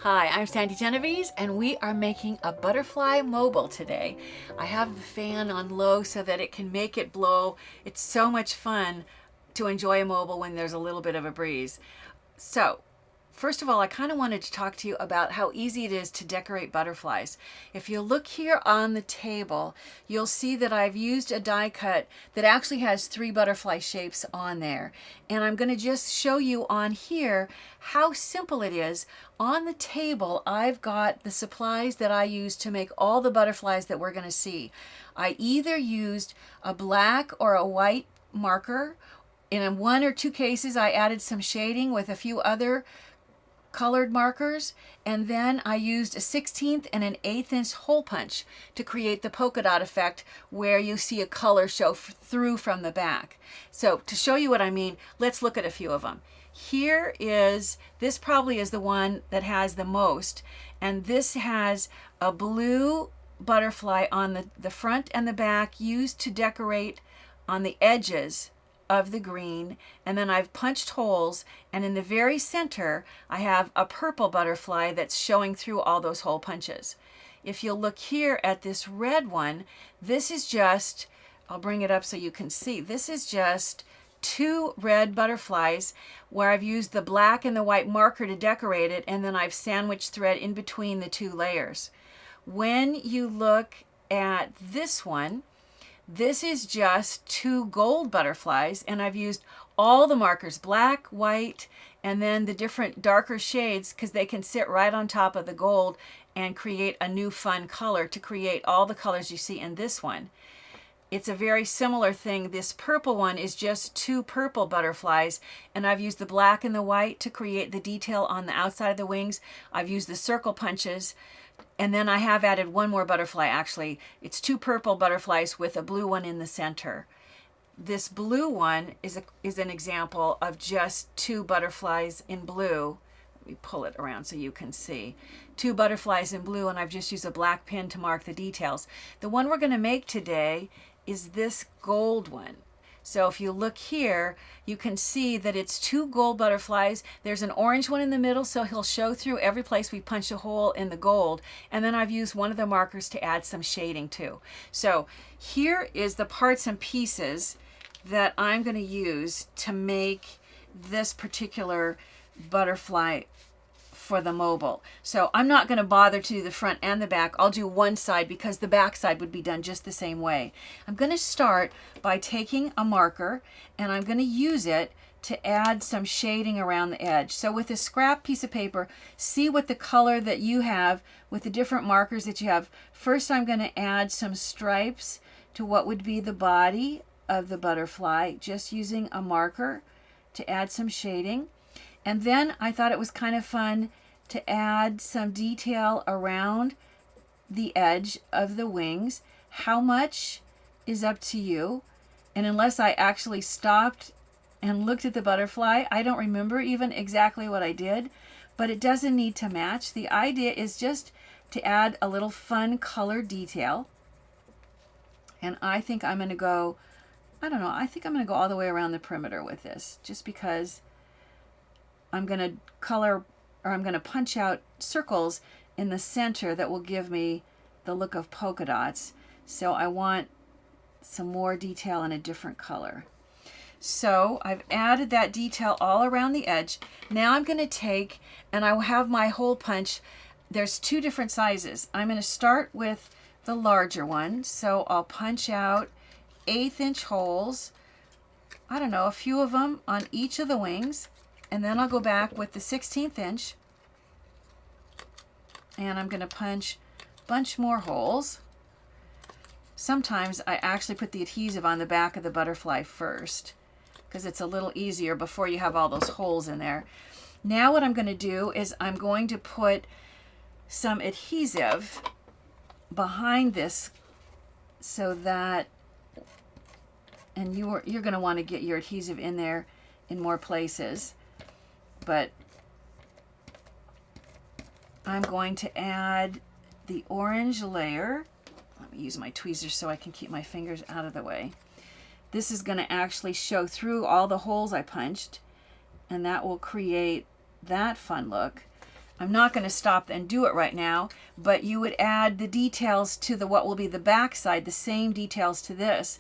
Hi, I'm Sandy Genovese, and we are making a butterfly mobile today. I have the fan on low so that it can make it blow. It's so much fun to enjoy a mobile when there's a little bit of a breeze. So, first of all, I kind of wanted to talk to you about how easy it is to decorate butterflies. If you look here on the table, you'll see that I've used a die cut that actually has 3 butterfly shapes on there. And I'm going to just show you on here how simple it is. On the table, I've got the supplies that I use to make all the butterflies that we're going to see. I either used a black or a white marker. In 1 or 2 cases, I added some shading with a few other colored markers, and then I used a 1/16 and an 1/8 inch hole punch to create the polka dot effect where you see a color show through from the back. So to show you what I mean, let's look at a few of them. Here is, this probably is the one that has the most, and this has a blue butterfly on the front and the back used to decorate on the edges of the green, and then I've punched holes, and in the very center I have a purple butterfly that's showing through all those hole punches. If you'll look here at this red one, this is just, I'll bring it up so you can see, this is just 2 red butterflies where I've used the black and the white marker to decorate it, and then I've sandwiched thread in between the 2 layers. When you look at this one, this is just 2 gold butterflies, and I've used all the markers, black, white, and then the different darker shades, because they can sit right on top of the gold and create a new fun color to create all the colors you see in this one. It's a very similar thing. This purple one is just 2 purple butterflies, and I've used the black and the white to create the detail on the outside of the wings. I've used the circle punches, and then I have added 1 more butterfly. Actually, it's 2 purple butterflies with a blue one in the center. This blue one is an example of just 2 butterflies in blue. Let me pull it around so you can see. 2 butterflies in blue, and I've just used a black pen to mark the details. The one we're going to make today is this gold one. So if you look here, you can see that it's 2 gold butterflies. There's an orange one in the middle, so he'll show through every place we punch a hole in the gold. And then I've used one of the markers to add some shading too. So here is the parts and pieces that I'm going to use to make this particular butterfly for the mobile. So I'm not going to bother to do the front and the back. I'll do one side because the back side would be done just the same way. I'm going to start by taking a marker, and I'm going to use it to add some shading around the edge. So with a scrap piece of paper, see what the color that you have with the different markers that you have. First, I'm going to add some stripes to what would be the body of the butterfly, just using a marker to add some shading. And then I thought it was kind of fun to add some detail around the edge of the wings. How much is up to you. And unless I actually stopped and looked at the butterfly, I don't remember even exactly what I did, but it doesn't need to match. The idea is just to add a little fun color detail. And I think I'm going to go, I don't know, I think I'm going to go all the way around the perimeter with this, just because I'm going to color, or I'm going to punch out circles in the center that will give me the look of polka dots. So I want some more detail in a different color. So I've added that detail all around the edge. Now I'm going to take, and I will have my hole punch. There's 2 different sizes. I'm going to start with the larger one. So I'll punch out 1/8 inch holes. I don't know, a few of them on each of the wings. And then I'll go back with the 1/16 inch, and I'm going to punch a bunch more holes. Sometimes I actually put the adhesive on the back of the butterfly first because it's a little easier before you have all those holes in there. Now what I'm going to do is I'm going to put some adhesive behind this so that, and you're going to want to get your adhesive in there in more places. But I'm going to add the orange layer. Let me use my tweezers so I can keep my fingers out of the way. This is going to actually show through all the holes I punched, and that will create that fun look. I'm not going to stop and do it right now, but you would add the details to the what will be the back side, the same details to this.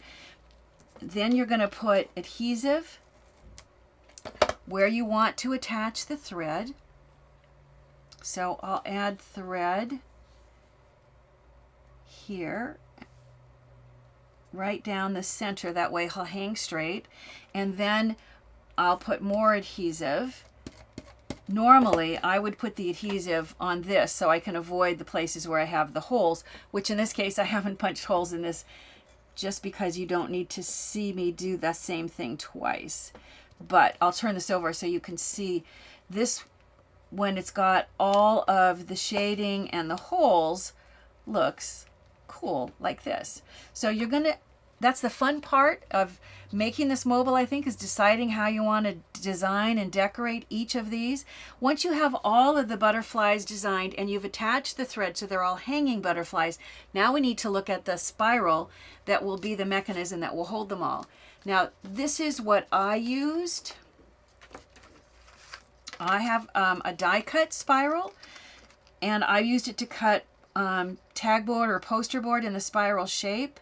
Then you're going to put adhesive where you want to attach the thread. So I'll add thread here, right down the center, that way he'll hang straight. And then I'll put more adhesive. Normally, I would put the adhesive on this so I can avoid the places where I have the holes, which in this case I haven't punched holes in this just because you don't need to see me do the same thing twice. But I'll turn this over so you can see this when it's got all of the shading and the holes looks cool like this. So you're gonna, that's the fun part of making this mobile, I think, is deciding how you want to design and decorate each of these. Once you have all of the butterflies designed and you've attached the thread so they're all hanging butterflies, now we need to look at the spiral that will be the mechanism that will hold them all. Now, this is what I used. I have a die cut spiral, and I used it to cut tag board or poster board in the spiral shape.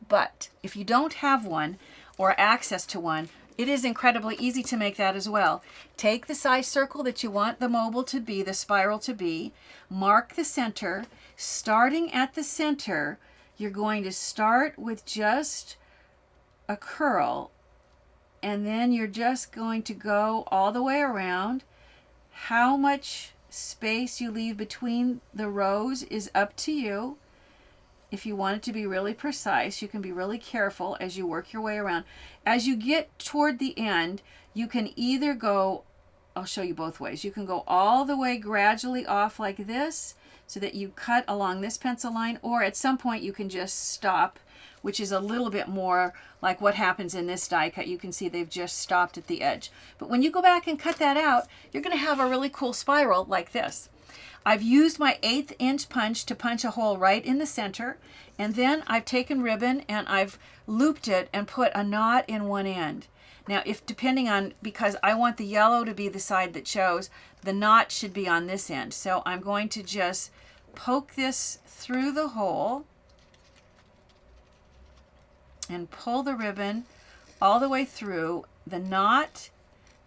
But if you don't have one or access to one, it is incredibly easy to make that as well. Take the size circle that you want the mobile to be, the spiral to be, mark the center. Starting at the center, you're going to start with just a curl, and then you're just going to go all the way around. How much space you leave between the rows is up to you. If you want it to be really precise, you can be really careful as you work your way around. As you get toward the end, you can either go, I'll show you both ways. You can go all the way gradually off like this so that you cut along this pencil line, or at some point you can just stop, which is a little bit more like what happens in this die cut. You can see they've just stopped at the edge. But when you go back and cut that out, you're going to have a really cool spiral like this. I've used my 1/8 inch punch to punch a hole right in the center, and then I've taken ribbon and I've looped it and put a knot in one end. Now, if depending on, because I want the yellow to be the side that shows, the knot should be on this end. So I'm going to just poke this through the hole and pull the ribbon all the way through. The knot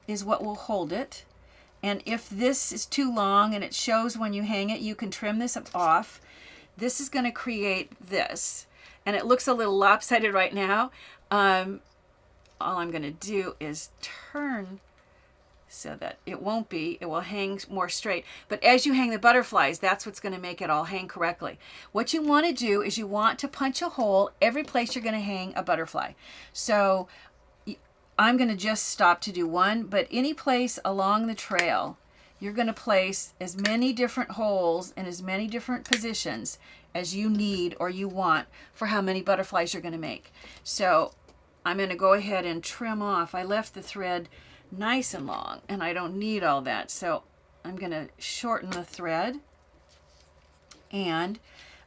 is what will hold it. And if this is too long and it shows when you hang it, you can trim this off. This is going to create this. And it looks a little lopsided right now. All I'm going to do is turn so that it won't be. It will hang more straight. But as you hang the butterflies, that's what's going to make it all hang correctly. What you want to do is you want to punch a hole every place you're going to hang a butterfly. So I'm going to just stop to do one, but any place along the trail, you're going to place as many different holes in as many different positions as you need or you want for how many butterflies you're going to make. So I'm going to go ahead and trim off. I left the thread nice and long, and I don't need all that. So I'm going to shorten the thread, and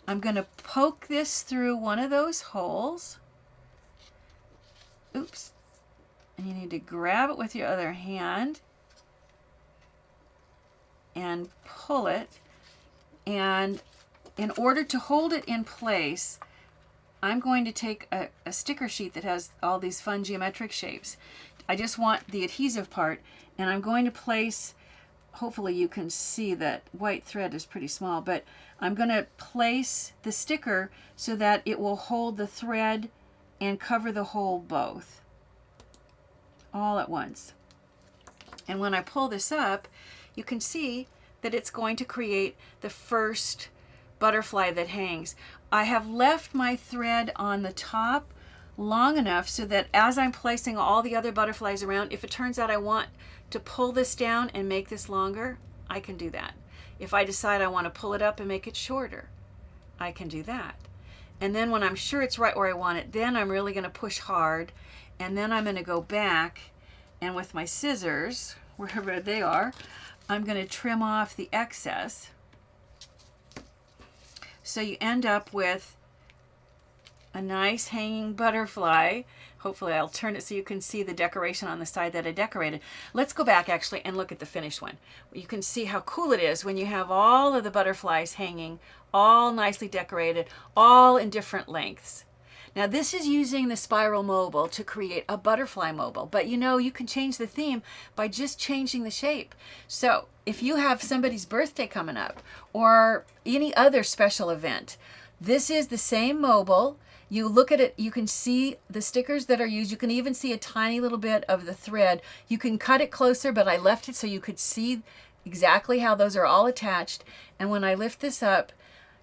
I'm going to poke this through one of those holes. Oops. And you need to grab it with your other hand and pull it. And in order to hold it in place, I'm going to take a sticker sheet that has all these fun geometric shapes. I just want the adhesive part, and I'm going to place, hopefully you can see that white thread is pretty small, but I'm going to place the sticker so that it will hold the thread and cover the hole both, all at once. And when I pull this up, you can see that it's going to create the first butterfly that hangs. I have left my thread on the top long enough so that as I'm placing all the other butterflies around, if it turns out I want to pull this down and make this longer, I can do that. If I decide I want to pull it up and make it shorter, I can do that. And then when I'm sure it's right where I want it, then I'm really going to push hard, and then I'm going to go back, and with my scissors, wherever they are, I'm going to trim off the excess. So you end up with a nice hanging butterfly Hopefully I'll turn it so you can see the decoration on the side that I decorated. Let's go back actually and look at the finished one. You can see how cool it is when you have all of the butterflies hanging, all nicely decorated, all in different lengths. Now this is using the spiral mobile to create a butterfly mobile, but you know, you can change the theme by just changing the shape. So if you have somebody's birthday coming up or any other special event, this is the same mobile. You look at it, you can see the stickers that are used. You can even see a tiny little bit of the thread. You can cut it closer, but I left it so you could see exactly how those are all attached. And when I lift this up,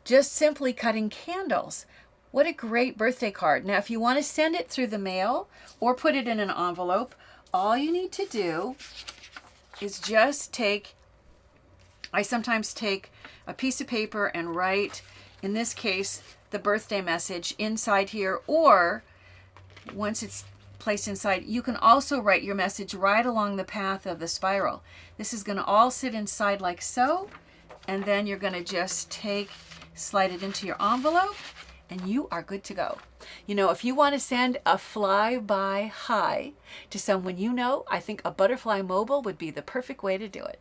just simply cutting candles. What a great birthday card. Now, if you want to send it through the mail or put it in an envelope, all you need to do is just take, I sometimes take a piece of paper and write, in this case, the birthday message inside here, or once it's placed inside, you can also write your message right along the path of the spiral. This is going to all sit inside like so, and then you're going to just slide it into your envelope, and you are good to go. You know, if you want to send a fly-by hi to someone you know, I think a butterfly mobile would be the perfect way to do it.